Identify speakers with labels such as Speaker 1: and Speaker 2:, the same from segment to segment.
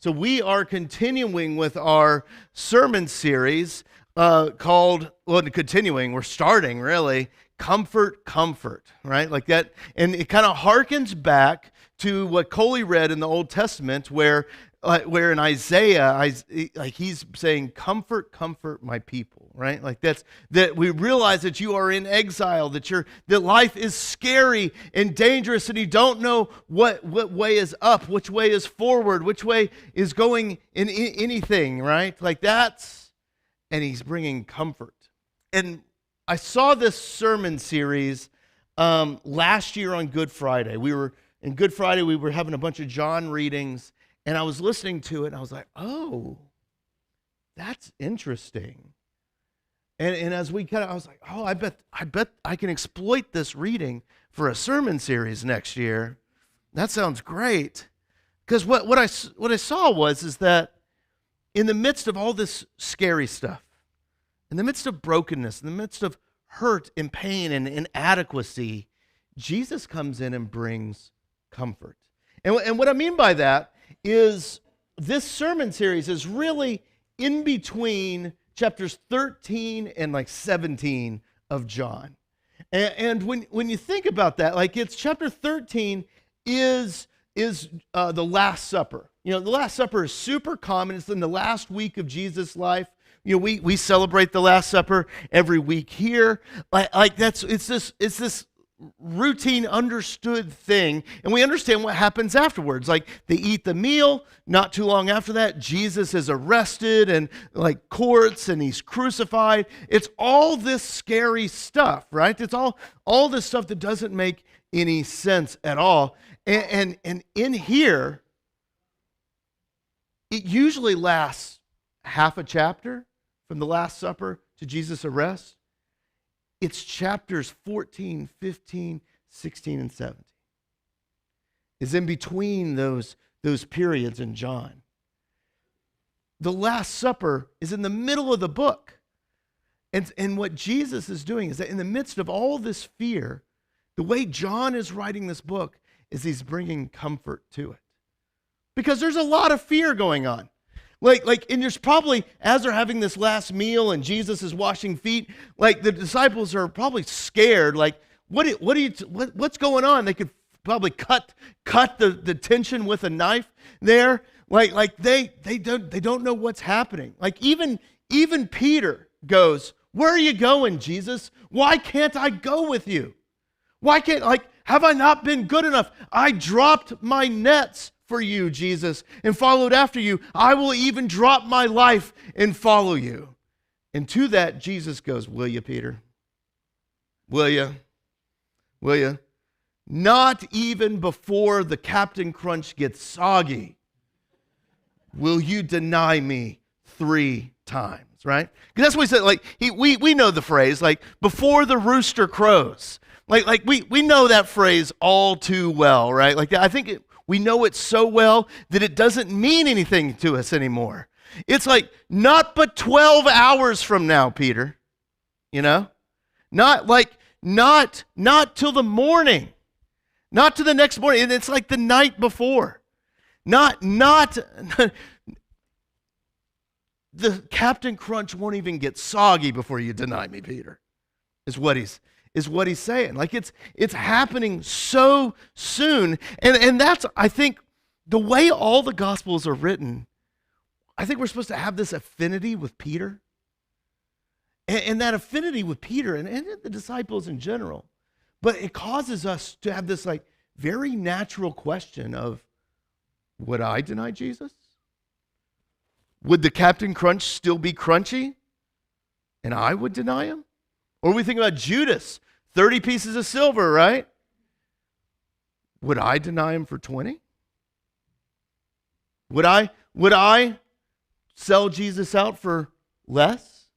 Speaker 1: So we are continuing with our sermon series we're starting really, Comfort, Comfort, right? Like that, and it kind of harkens back to what Coley read in the Old Testament where in Isaiah, he's saying, comfort, comfort my people, right? Like that we realize that you are in exile, that life is scary and dangerous, and you don't know what way is up, which way is forward, which way is going in anything, right? Like and he's bringing comfort. And I saw this sermon series last year on Good Friday. We were having a bunch of John readings, and I was listening to it, and I was like, oh, that's interesting. And as I was like, oh, I bet I can exploit this reading for a sermon series next year. That sounds great. Because what I saw is that in the midst of all this scary stuff, in the midst of brokenness, in the midst of hurt and pain and inadequacy, Jesus comes in and brings comfort. And what I mean by that is this sermon series is really in between chapters 13 and 17 of John. And when you think about that, it's chapter 13 is the Last Supper. You know, the Last Supper is super common. It's in the last week of Jesus' life. You know, we celebrate the Last Supper every week here. It's this routine, understood thing, and we understand what happens afterwards. Like, they eat the meal. Not too long after that, Jesus is arrested and courts, and he's crucified. It's all this scary stuff, right? It's all this stuff that doesn't make any sense at all. And in here, it usually lasts half a chapter from the Last Supper to Jesus' arrest. It's chapters 14, 15, 16, and 17. It's in between those periods in John. The Last Supper is in the middle of the book. And what Jesus is doing is that in the midst of all this fear, the way John is writing this book is he's bringing comfort to it. Because there's a lot of fear going on. And there's probably, as they're having this last meal and Jesus is washing feet, the disciples are probably scared. What's going on? They could probably cut the tension with a knife there. They don't know what's happening. Even Peter goes, "Where are you going, Jesus? Why can't I go with you? Why can't, have I not been good enough? I dropped my nets for you, Jesus, and followed after you. I will even drop my life and follow you." And to that, Jesus goes, "Will you, Peter? Will you? Will you? Not even before the Captain Crunch gets soggy will you deny me 3 times," right? Because that's what he said. We know the phrase, before the rooster crows. We know that phrase all too well, right? I think we know it so well that it doesn't mean anything to us anymore. It's not but 12 hours from now, Peter. You know? Not till the morning. Not to the next morning. And it's the night before. Not the Captain Crunch won't even get soggy before you deny me, Peter. Is what he's saying. It's happening so soon. And that's, I think, the way all the Gospels are written, I think we're supposed to have this affinity with Peter. And that affinity with Peter and the disciples in general. But it causes us to have this very natural question of, would I deny Jesus? Would the Captain Crunch still be crunchy and I would deny him? Or we think about Judas, 30 pieces of silver, right? Would I deny him for 20? Would I sell Jesus out for less?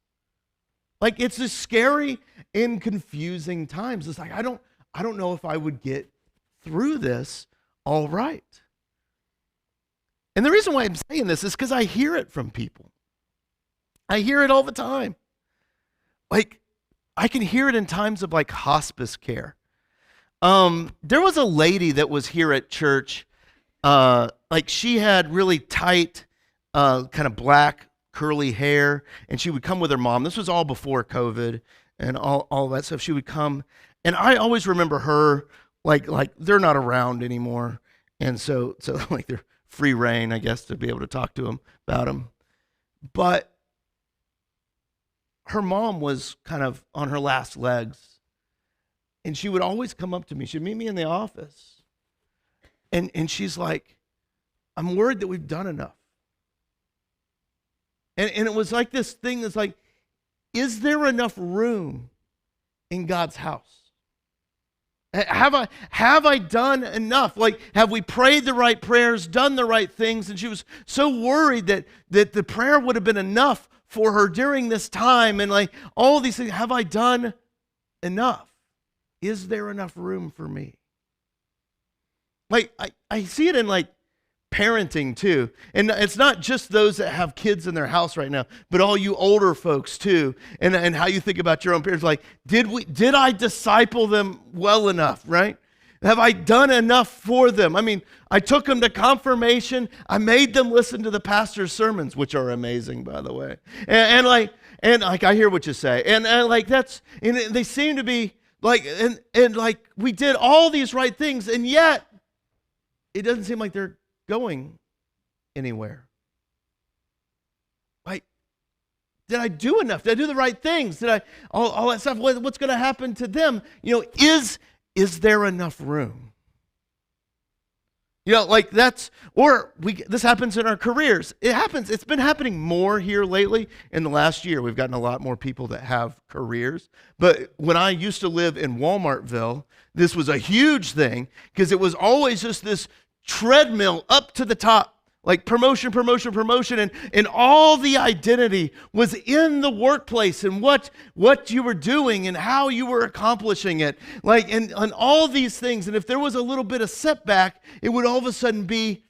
Speaker 1: It's a scary and confusing times. It's I don't know if I would get through this all right. And the reason why I'm saying this is because I hear it from people. I hear it all the time. I can hear it in times of hospice care. There was a lady that was here at church like she had really tight, kind of black curly hair, and she would come with her mom. This was all before COVID and all that stuff. She would come, and I always remember her like they're not around anymore, and so like they're free reign, I guess, to be able to talk to them about them. But her mom was kind of on her last legs, and she would always come up to me. She'd meet me in the office, and she's like, I'm worried that we've done enough. And it was like this thing that's like, is there enough room in God's house? Have I done enough? Like, have we prayed the right prayers, done the right things? And she was so worried that the prayer would have been enough for her during this time. And like all these things, have I done enough? Is there enough room for me? Like, I see it in like parenting too. And it's not just those that have kids in their house right now, but all you older folks too. And how you think about your own parents. Like, did I disciple them well enough, right? Have I done enough for them? I mean, I took them to confirmation. I made them listen to the pastor's sermons, which are amazing, by the way. And I hear what you say. And like that's, and they seem to be like, and like we did all these right things, and yet it doesn't seem like they're going anywhere. Like, did I do enough? Did I do the right things? Did I all that stuff? What's going to happen to them? You know, is there enough room? You know, like that's, or this happens in our careers. It happens. It's been happening more here lately. In the last year, we've gotten a lot more people that have careers. But when I used to live in Walmartville, this was a huge thing because it was always just this treadmill up to the top, like promotion, and all the identity was in the workplace and what you were doing and how you were accomplishing it, like and all these things. And if there was a little bit of setback, it would all of a sudden be,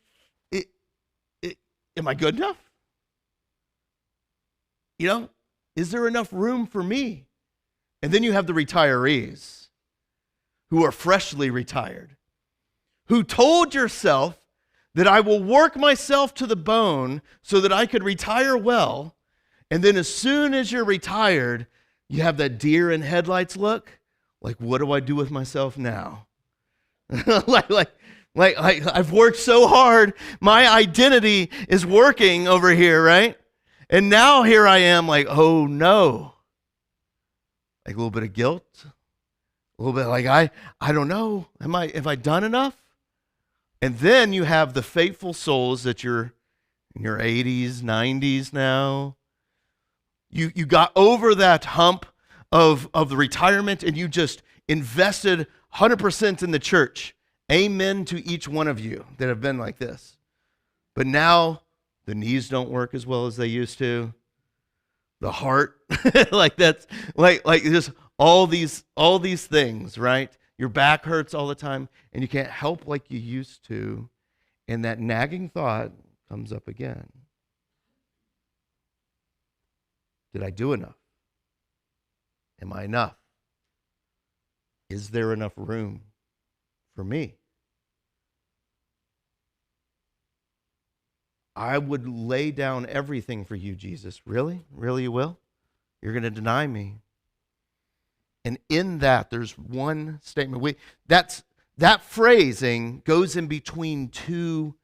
Speaker 1: am I good enough? You know, is there enough room for me? And then you have the retirees who are freshly retired, who told yourself that I will work myself to the bone so that I could retire well, and then as soon as you're retired, you have that deer in headlights look, like, what do I do with myself now? like I've worked so hard, my identity is working over here, right? And now here I am like, oh no. Like a little bit of guilt, a little bit like, I don't know, have I done enough? And then you have the faithful souls that you're in your 80s, 90s now. You got over that hump of the retirement and you just invested 100% in the church. Amen to each one of you that have been like this. But now the knees don't work as well as they used to. The heart, like that's like just all these things, right? Your back hurts all the time, and you can't help like you used to, and that nagging thought comes up again. Did I do enough? Am I enough? Is there enough room for me? I would lay down everything for you, Jesus. Really? Really you will? You're going to deny me? And in that, there's one statement. That phrasing goes in between two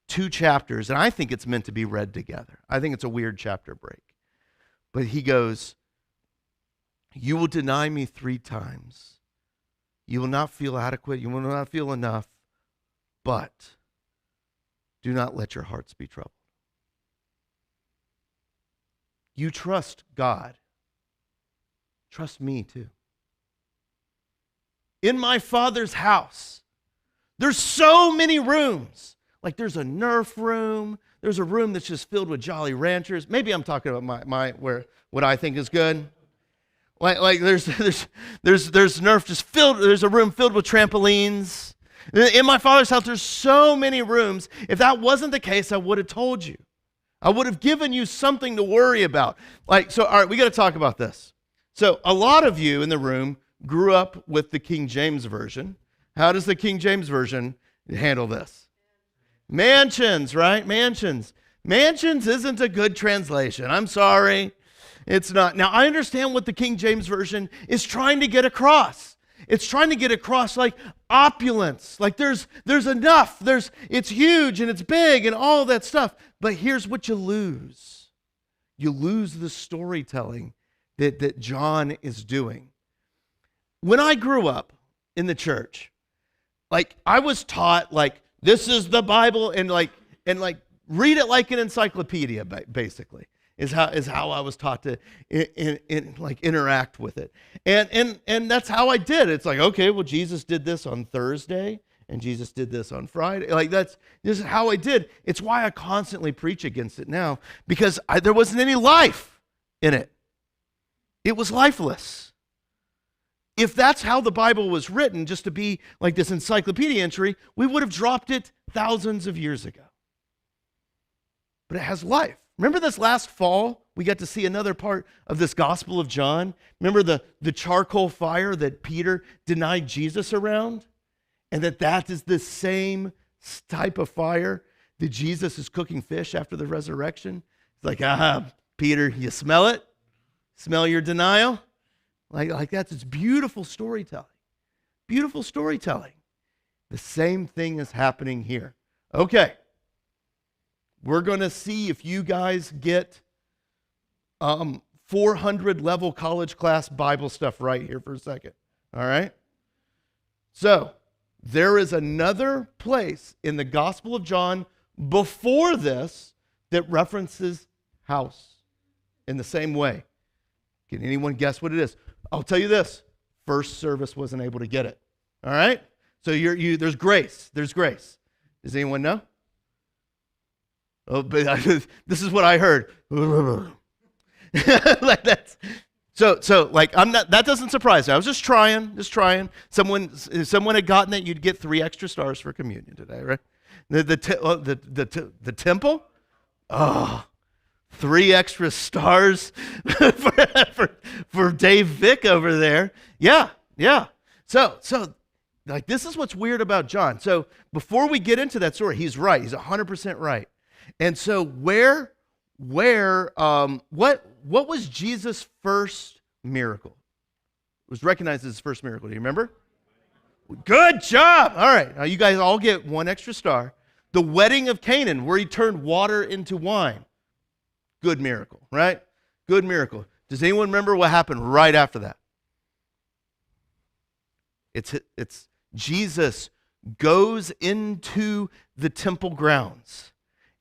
Speaker 1: chapters, and I think it's meant to be read together. I think it's a weird chapter break. But he goes, you will deny me 3 times. You will not feel adequate. You will not feel enough. But do not let your hearts be troubled. You trust God. Trust me too. In my Father's house, there's so many rooms. Like there's a Nerf room. There's a room that's just filled with Jolly Ranchers. Maybe I'm talking about what I think is good. Like there's Nerf just filled. There's a room filled with trampolines. In my Father's house, there's so many rooms. If that wasn't the case, I would have told you. I would have given you something to worry about. All right, we got to talk about this. So a lot of you in the room grew up with the King James Version. How does the King James Version handle this? Mansions, right? Mansions. Mansions isn't a good translation. I'm sorry. It's not. Now, I understand what the King James Version is trying to get across. It's trying to get across like opulence. Like there's enough. It's huge and it's big and all that stuff. But here's what you lose. You lose the storytelling that John is doing. When I grew up in the church, like I was taught like this is the Bible and read it like an encyclopedia, basically. Is how I was taught to interact with it. And that's how I did. It's like, okay, well, Jesus did this on Thursday, and Jesus did this on Friday. Like this is how I did. It's why I constantly preach against it now, because there wasn't any life in it. It was lifeless. If that's how the Bible was written, just to be like this encyclopedia entry, we would have dropped it thousands of years ago. But it has life. Remember this last fall, we got to see another part of this Gospel of John? Remember the charcoal fire that Peter denied Jesus around? And that is the same type of fire that Jesus is cooking fish after the resurrection? It's like, Peter, you smell it? Smell your denial? Like that's it's beautiful storytelling. Beautiful storytelling. The same thing is happening here. Okay. We're going to see if you guys get 400 level college class Bible stuff right here for a second. All right? So, there is another place in the Gospel of John before this that references house in the same way. Can anyone guess what it is? I'll tell you this. First service wasn't able to get it. All right? So there's grace. There's grace. Does anyone know? Oh, but this is what I heard. Like that's so like I'm not. That doesn't surprise me. I was just trying. If someone had gotten it, you'd get 3 extra stars for communion today, right? The temple. Oh, 3 extra stars for Dave Vick over there. Yeah. So like this is what's weird about John. So before we get into that story, he's right. He's 100% right. And so what was Jesus' first miracle? It was recognized as his first miracle. Do you remember? Good job. All right. Now you guys all get 1 extra star. The wedding of Canaan, where he turned water into wine. Good miracle, right? Good miracle. Does anyone remember what happened right after that? It's Jesus goes into the temple grounds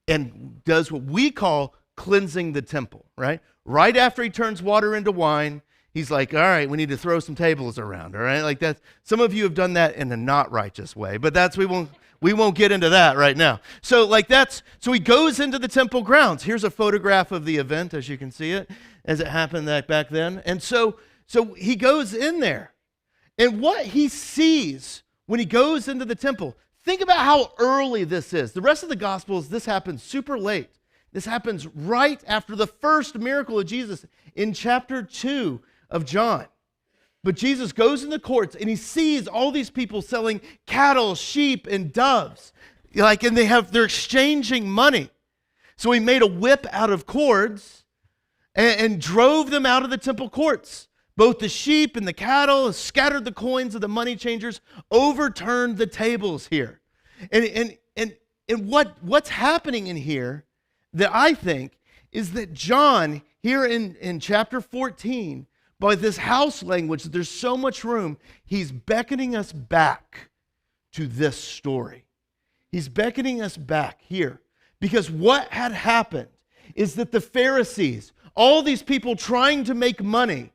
Speaker 1: and does what we call cleansing the temple, right? Right after he turns water into wine, he's like, all right, we need to throw some tables around, all right? Like that. Some of you have done that in a not righteous way, but we won't get into that right now. So he goes into the temple grounds. Here's a photograph of the event, as you can see it, as it happened back then. And so he goes in there. And what he sees when he goes into the temple, think about how early this is. The rest of the Gospels, this happens super late. This happens right after the first miracle of Jesus in chapter 2 of John. But Jesus goes in the courts and he sees all these people selling cattle, sheep, and doves. And they're exchanging money. So he made a whip out of cords and drove them out of the temple courts. Both the sheep and the cattle, scattered the coins of the money changers, overturned the tables here. And what's happening in here that I think is that John, here in chapter 14, by this house language, there's so much room, he's beckoning us back to this story. He's beckoning us back here. Because what had happened is that the Pharisees, all these people trying to make money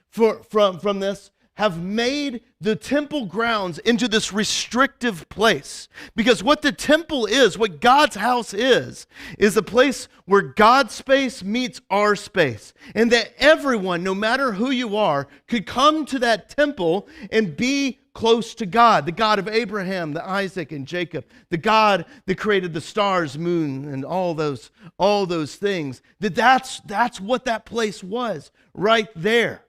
Speaker 1: from this, have made the temple grounds into this restrictive place. Because what the temple is, what God's house is a place where God's space meets our space. And that everyone, no matter who you are, could come to that temple and be close to God, the God of Abraham, the Isaac, and Jacob, the God that created the stars, moon, and all those things. That's what that place was right there.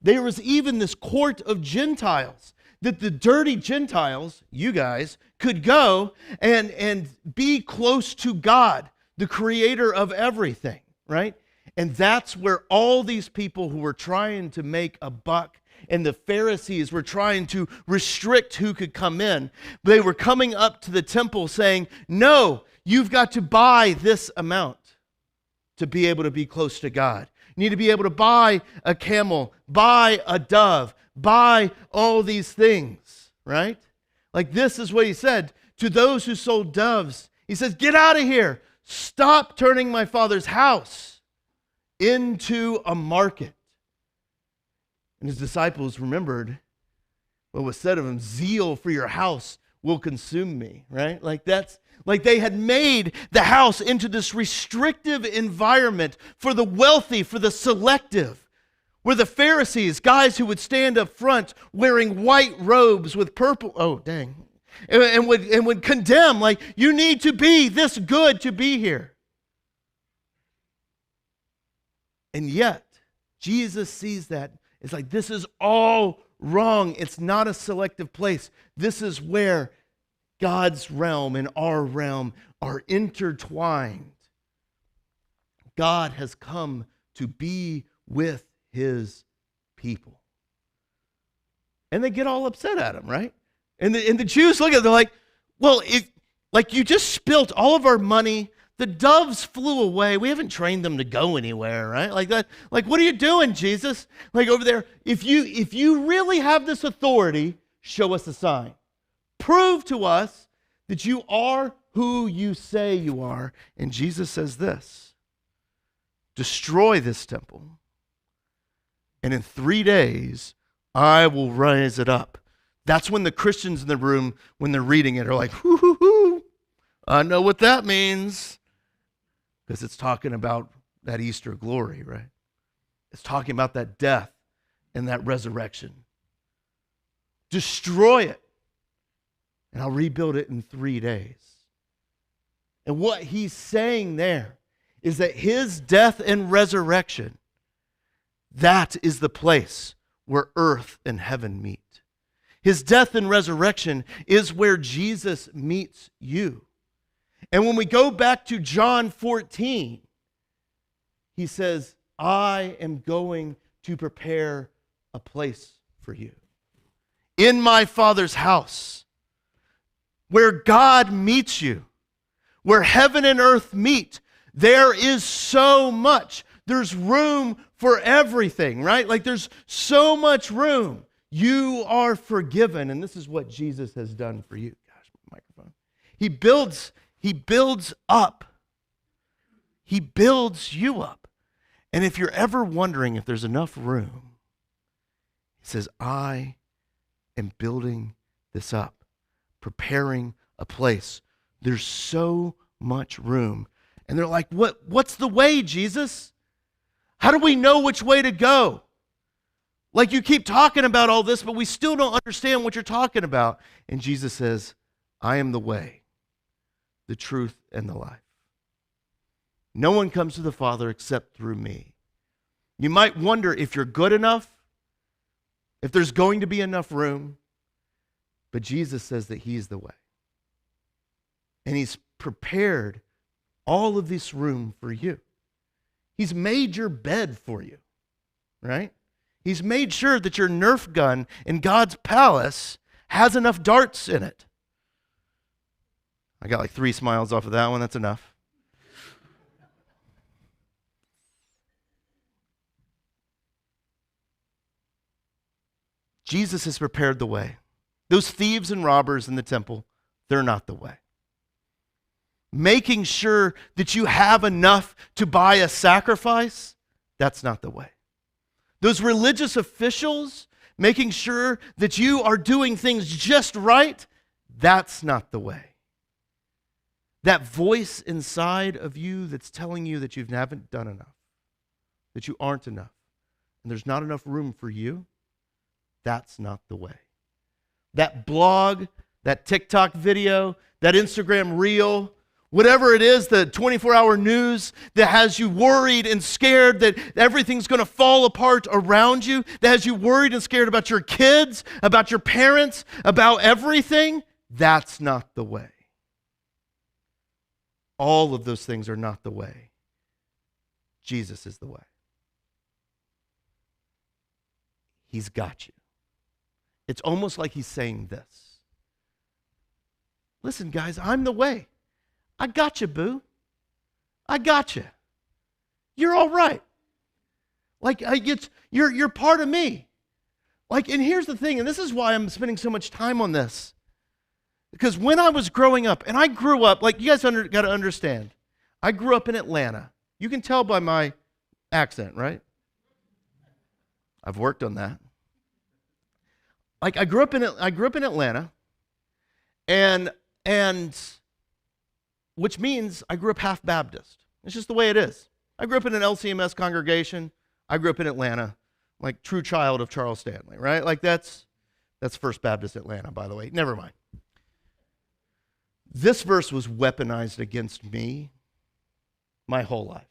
Speaker 1: There was even this court of Gentiles that the dirty Gentiles, you guys, could go and be close to God, the creator of everything, right? And that's where all these people who were trying to make a buck and the Pharisees were trying to restrict who could come in. They were coming up to the temple saying, no, you've got to buy this amount to be able to be close to God. You need to be able to buy a camel, buy a dove, buy all these things, right? Like this is what he said to those who sold doves. He says, get out of here. Stop turning my Father's house into a market. And his disciples remembered what was said of him, zeal for your house will consume me, right? Like they had made the house into this restrictive environment for the wealthy, for the selective, where the Pharisees, guys who would stand up front wearing white robes with purple, and would condemn, like, you need to be this good to be here. And yet, Jesus sees that. It's like, this is all wrong. It's not a selective place. This is where God's realm and our realm are intertwined. God has come to be with his people. And they get all upset at him, right? And the Jews look at it, they're like, well, you just spilt all of our money. The doves flew away. We haven't trained them to go anywhere, right? Like that. Like, what are you doing, Jesus? Like over there, if you really have this authority, show us a sign. Prove to us that you are who you say you are. And Jesus says this, destroy this temple, and in 3 days, I will raise it up. That's when the Christians in the room, when they're reading it, are like, hoo, I know what that means. Because it's talking about that Easter glory, right? It's talking about that death and that resurrection. Destroy it, and I'll rebuild it in 3 days. And what he's saying there is that his death and resurrection, that is the place where earth and heaven meet. His death and resurrection is where Jesus meets you. And when we go back to John 14, he says, I am going to prepare a place for you. In my Father's house, where God meets you, where heaven and earth meet, there is so much. There's room for everything, right? Like there's so much room. You are forgiven. And this is what Jesus has done for you. Gosh, microphone. He builds up. He builds you up. And if you're ever wondering if there's enough room, he says, I am building this up, preparing a place. There's so much room. And they're like, what's the way, Jesus? How do we know which way to go? Like you keep talking about all this, but we still don't understand what you're talking about. And Jesus says, I am the way, the truth, and the life. No one comes to the Father except through me. You might wonder if you're good enough, if there's going to be enough room, but Jesus says that he's the way. And he's prepared all of this room for you. He's made your bed for you, right? He's made sure that your Nerf gun in God's palace has enough darts in it. I got like 3 smiles off of that one. That's enough. Jesus has prepared the way. Those thieves and robbers in the temple, they're not the way. Making sure that you have enough to buy a sacrifice, that's not the way. Those religious officials, making sure that you are doing things just right, that's not the way. That voice inside of you that's telling you that you haven't done enough, that you aren't enough, and there's not enough room for you, that's not the way. That blog, that TikTok video, that Instagram reel, whatever it is, the 24-hour news that has you worried and scared that everything's going to fall apart around you, that has you worried and scared about your kids, about your parents, about everything, That's not the way. All of those things are not the way. Jesus is the way. He's got you. It's almost like he's saying this. Listen, guys, I'm the way. I got you, boo. I got you. You're all right. Like, you're part of me. Like, and here's the thing, and this is why I'm spending so much time on this. Because when I was growing up, and I grew up, like, you guys got to understand, I grew up in Atlanta. You can tell by my accent, right? I've worked on that. Like, I grew up in Atlanta, and which means I grew up half Baptist. It's just the way it is. I grew up in an LCMS congregation. I grew up in Atlanta, like true child of Charles Stanley, right? Like that's First Baptist Atlanta, by the way. Never mind. This verse was weaponized against me my whole life.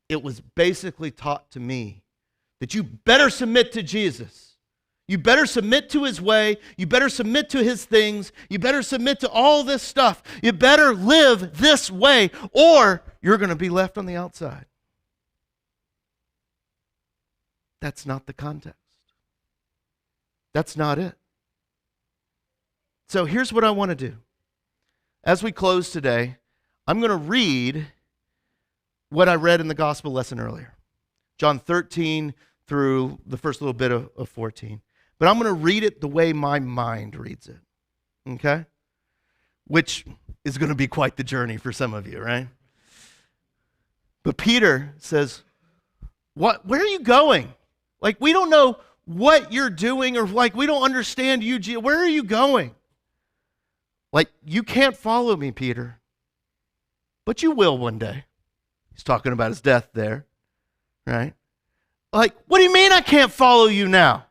Speaker 1: It was basically taught to me that you better submit to Jesus. You better submit to his way. You better submit to his things. You better submit to all this stuff. You better live this way, or you're going to be left on the outside. That's not the context. That's not it. So here's what I want to do. As we close today, I'm going to read what I read in the gospel lesson earlier. John 13 through the first little bit of 14. But I'm going to read it the way my mind reads it. Okay? Which is going to be quite the journey for some of you, right? But Peter says, "What? Where are you going? Like, we don't know what you're doing, or like, we don't understand you. Where are you going? Like, you can't follow me, Peter. But you will one day." He's talking about his death there, right? Like, what do you mean I can't follow you now?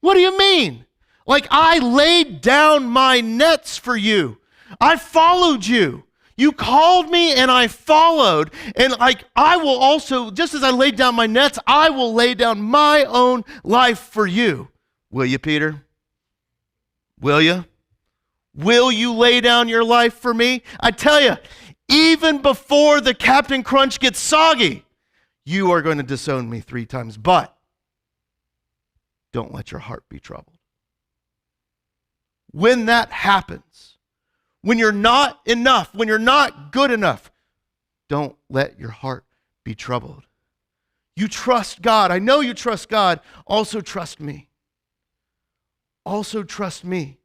Speaker 1: What do you mean? Like, I laid down my nets for you. I followed you. You called me and I followed. And like, I will also, just as I laid down my nets, I will lay down my own life for you. Will you, Peter? Will you? Will you lay down your life for me? I tell you, even before the Captain Crunch gets soggy, you are going to disown me 3 times. But don't let your heart be troubled. When that happens, when you're not enough, when you're not good enough, don't let your heart be troubled. You trust God. I know you trust God. Also trust me. Also trust me.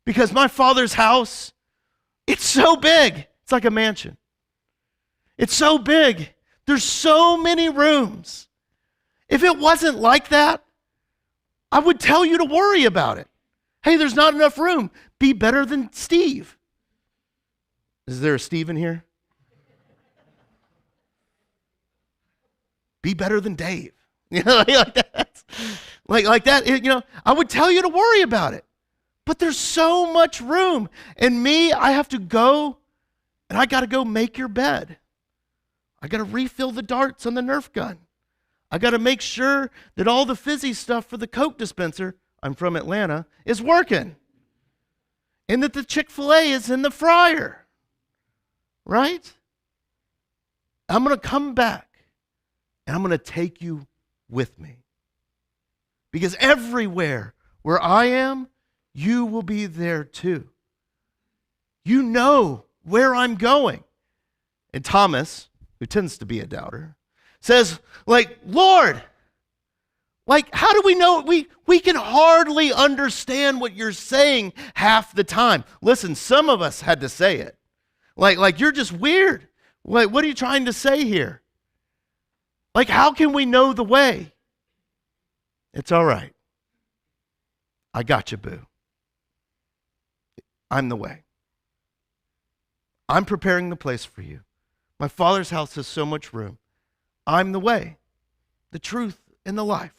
Speaker 1: Because my Father's house, it's so big. It's like a mansion. It's so big. There's so many rooms. If it wasn't like that, I would tell you to worry about it. Hey, there's not enough room. Be better than Steve. Is there a Steve in here? Be better than Dave. You know, like that. Like that. You know, I would tell you to worry about it. But there's so much room. And me, I have to go, and I got to go make your bed. I got to refill the darts on the Nerf gun. I got to make sure that all the fizzy stuff for the Coke dispenser, I'm from Atlanta, is working. And that the Chick-fil-A is in the fryer. Right? I'm going to come back, and I'm going to take you with me. Because everywhere where I am, you will be there too. You know where I'm going. And Thomas, who tends to be a doubter, says, like, Lord, like, how do we know? We can hardly understand what you're saying half the time. Listen, some of us had to say it. Like you're just weird. Like, what are you trying to say here? Like, how can we know the way? It's all right. I got you, boo. I'm the way. I'm preparing the place for you. My Father's house has so much room. I'm the way, the truth, and the life.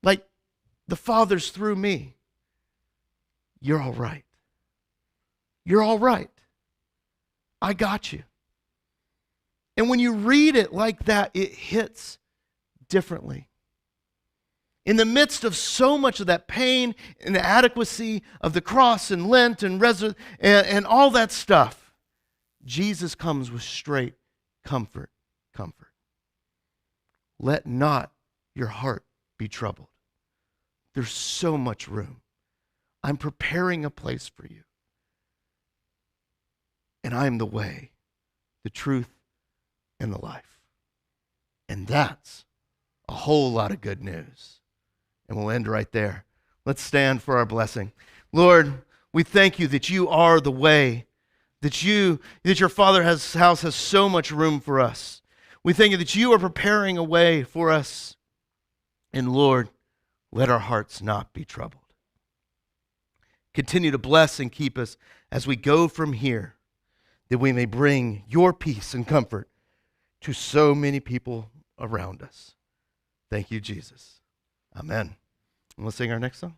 Speaker 1: Like, the Father's through me. You're all right. You're all right. I got you. And when you read it like that, it hits differently. In the midst of so much of that pain and inadequacy of the cross and Lent and all that stuff, Jesus comes with straight comfort. Let not your heart be troubled. There's so much room. I'm preparing a place for you. And I am the way, the truth, and the life. And that's a whole lot of good news. And we'll end right there. Let's stand for our blessing. Lord, we thank you that you are the way, that your Father's house has so much room for us. We thank you that you are preparing a way for us. And Lord, let our hearts not be troubled. Continue to bless and keep us as we go from here, that we may bring your peace and comfort to so many people around us. Thank you, Jesus. Amen. And let's sing our next song.